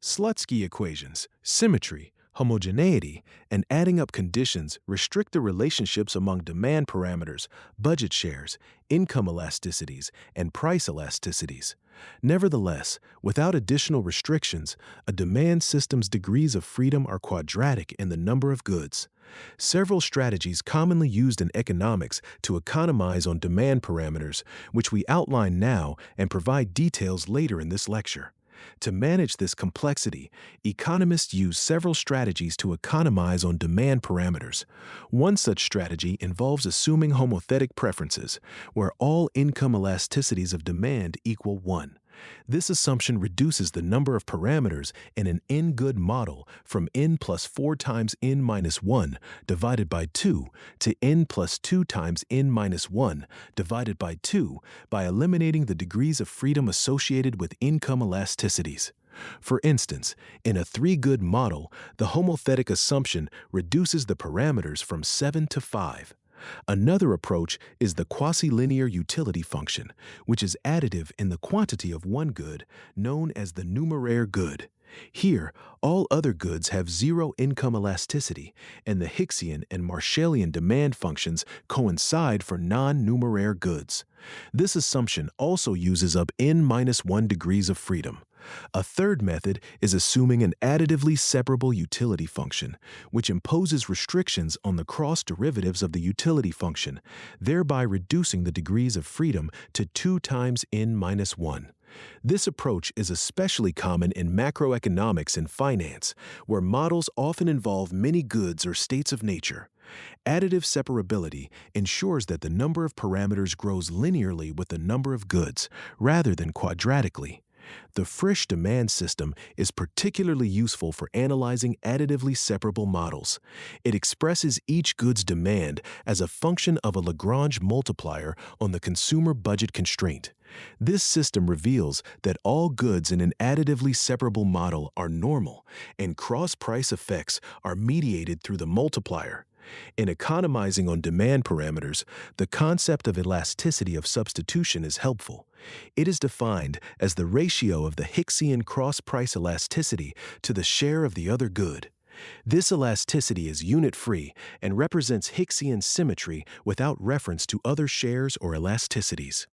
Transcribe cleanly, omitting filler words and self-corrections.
Slutsky equations, symmetry, homogeneity, and adding up conditions restrict the relationships among demand parameters, budget shares, income elasticities, and price elasticities. Nevertheless, without additional restrictions, a demand system's degrees of freedom are quadratic in the number of goods. Several strategies commonly used in economics to economize on demand parameters, which we outline now and provide details later in this lecture. To manage this complexity, economists use several strategies to economize on demand parameters. One such strategy involves assuming homothetic preferences, where all income elasticities of demand equal 1. This assumption reduces the number of parameters in an n-good model from n plus 4 times n minus 1 divided by 2 to n plus 2 times n minus 1 divided by 2 by eliminating the degrees of freedom associated with income elasticities. For instance, in a 3-good model, the homothetic assumption reduces the parameters from 7 to 5. Another approach is the quasi-linear utility function, which is additive in the quantity of one good, known as the numeraire good. Here, all other goods have zero income elasticity, and the Hicksian and Marshallian demand functions coincide for non-numeraire goods. This assumption also uses up n-1 degrees of freedom. A third method is assuming an additively separable utility function, which imposes restrictions on the cross derivatives of the utility function, thereby reducing the degrees of freedom to 2 times n-1. This approach is especially common in macroeconomics and finance, where models often involve many goods or states of nature. Additive separability ensures that the number of parameters grows linearly with the number of goods, rather than quadratically. The Frisch demand system is particularly useful for analyzing additively separable models. It expresses each good's demand as a function of a Lagrange multiplier on the consumer budget constraint. This system reveals that all goods in an additively separable model are normal, and cross-price effects are mediated through the multiplier. In economizing on demand parameters, the concept of elasticity of substitution is helpful. It is defined as the ratio of the Hicksian cross-price elasticity to the share of the other good. This elasticity is unit-free and represents Hicksian symmetry without reference to other shares or elasticities.